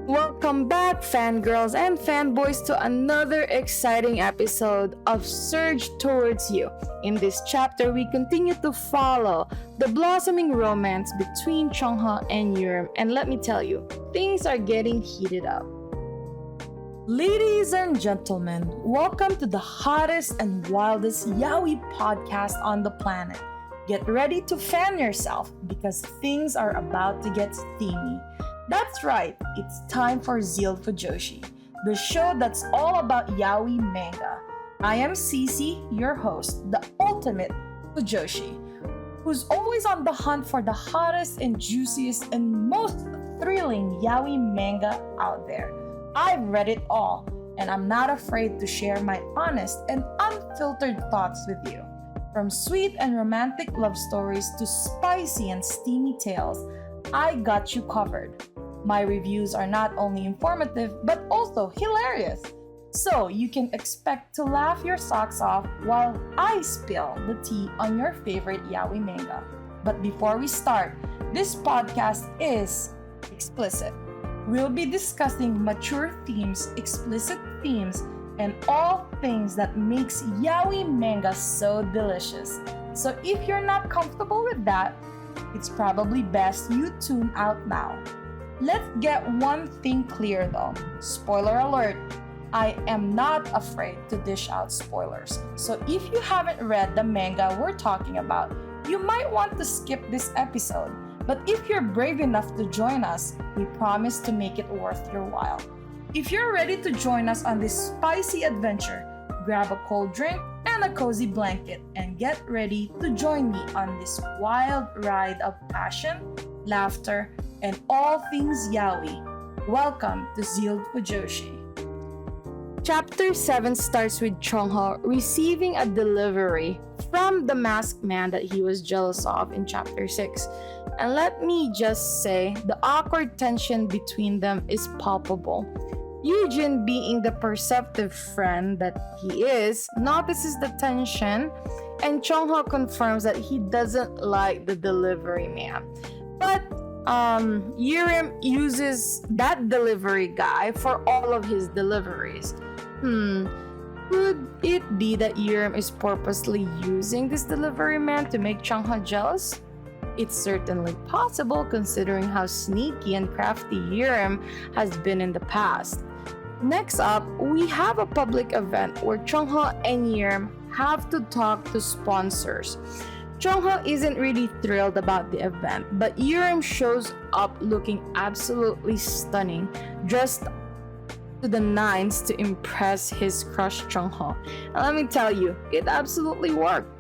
Welcome back, fangirls and fanboys, to another exciting episode of Surge Towards You. In this chapter, we continue to follow the blossoming romance between Cheong-ho and Yurim, and let me tell you, things are getting heated up. Ladies and gentlemen, welcome to the hottest and wildest yaoi podcast on the planet. Get ready to fan yourself because things are about to get steamy. That's right, it's time for ZEALED Fujoshi, the show that's all about yaoi manga. I am CeeCee, your host, the ultimate Fujoshi, who's always on the hunt for the hottest and juiciest and most thrilling yaoi manga out there. I've read it all, and I'm not afraid to share my honest and unfiltered thoughts with you. From sweet and romantic love stories to spicy and steamy tales, I got you covered. My reviews are not only informative but also hilarious, so you can expect to laugh your socks off while I spill the tea on your favorite yaoi manga. But before we start, this podcast is explicit. We'll be discussing mature themes, explicit themes, and all things that makes yaoi manga so delicious. So if you're not comfortable with that, it's probably best you tune out now. Let's get one thing clear though. Spoiler alert, I am not afraid to dish out spoilers. So if you haven't read the manga we're talking about, you might want to skip this episode. But if you're brave enough to join us, we promise to make it worth your while. If you're ready to join us on this spicy adventure, grab a cold drink and a cozy blanket and get ready to join me on this wild ride of passion, laughter, and all things yaoi. Welcome to ZEALED Fujoshi. Chapter 7 starts with Cheong-ho receiving a delivery from the masked man that he was jealous of in Chapter 6. And let me just say, the awkward tension between them is palpable. Eugene, being the perceptive friend that he is, notices the tension, and Cheong-ho confirms that he doesn't like the delivery man. But Yurim uses that delivery guy for all of his deliveries. Could it be that Yurim is purposely using this delivery man to make Cheong-ho jealous? It's certainly possible considering how sneaky and crafty Yurim has been in the past. Next up, we have a public event where Cheong-ho and Yurim have to talk to sponsors. Cheong-ho isn't really thrilled about the event, but Yurim shows up looking absolutely stunning, dressed to the nines to impress his crush Cheong-ho. And let me tell you, it absolutely worked.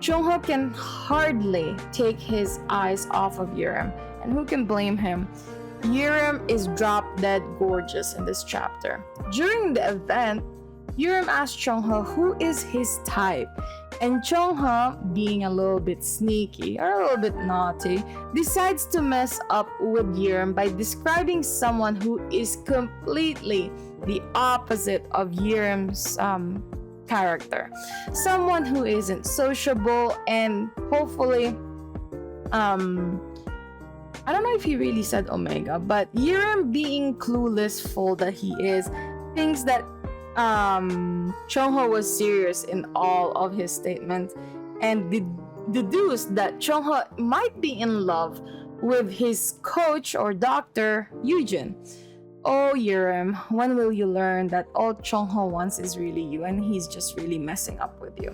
Cheong-ho can hardly take his eyes off of Yurim, and who can blame him? Yurim is drop-dead gorgeous in this chapter. During the event, Yurim asks Cheong-ho who is his type, and Cheong-ho, being a little bit sneaky or a little bit naughty, decides to mess up with Yurim by describing someone who is completely the opposite of Yurim's character. Someone who isn't sociable and hopefully, I don't know if he really said Omega, but Yurim, being clueless fool that he is, thinks that Cheong-ho was serious in all of his statements and deduced that Cheong-ho might be in love with his coach or doctor, Eugene. Oh, Yurim, when will you learn that all Cheong-ho wants is really you and he's just really messing up with you?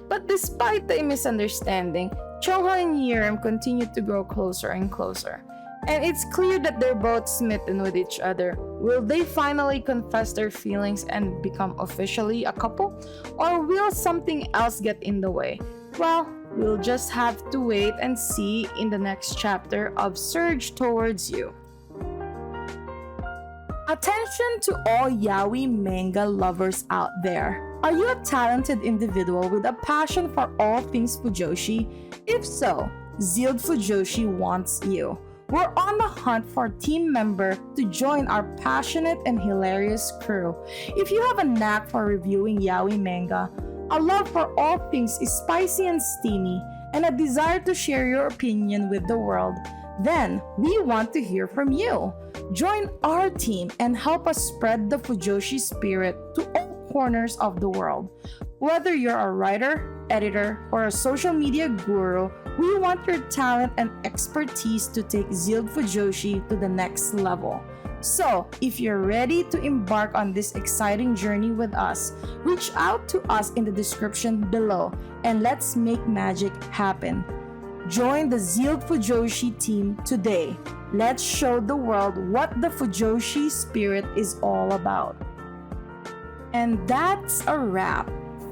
But despite the misunderstanding, Cheong-ho and Yurim continue to grow closer and closer. And it's clear that they're both smitten with each other. Will they finally confess their feelings and become officially a couple? Or will something else get in the way? Well, we'll just have to wait and see in the next chapter of Surge Towards You. Attention to all yaoi manga lovers out there. Are you a talented individual with a passion for all things Fujoshi? If so, ZEALED Fujoshi wants you. We're on the hunt for a team member to join our passionate and hilarious crew. If you have a knack for reviewing yaoi manga, a love for all things spicy and steamy, and a desire to share your opinion with the world, then we want to hear from you. Join our team and help us spread the Fujoshi spirit to all corners of the world. Whether you're a writer, editor, or a social media guru, we want your talent and expertise to take ZEALED Fujoshi to the next level. So, if you're ready to embark on this exciting journey with us, reach out to us in the description below and let's make magic happen. Join the ZEALED Fujoshi team today. Let's show the world what the Fujoshi spirit is all about. And that's a wrap.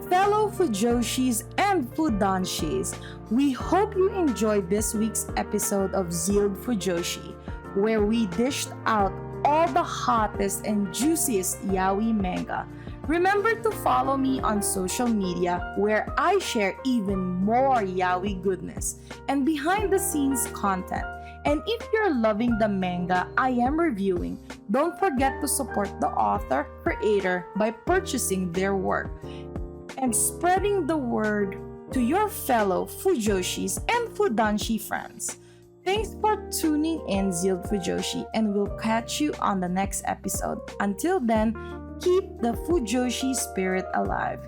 Fellow Fujoshis and Fudanshis, we hope you enjoyed this week's episode of ZEALED Fujoshi, where we dished out all the hottest and juiciest yaoi manga. Remember to follow me on social media where I share even more yaoi goodness and behind the scenes content. And if you're loving the manga I am reviewing, don't forget to support the author, creator by purchasing their work and spreading the word to your fellow Fujoshis and Fudanshi friends. Thanks for tuning in, ZEALED Fujoshi, and we'll catch you on the next episode. Until then, keep the Fujoshi spirit alive.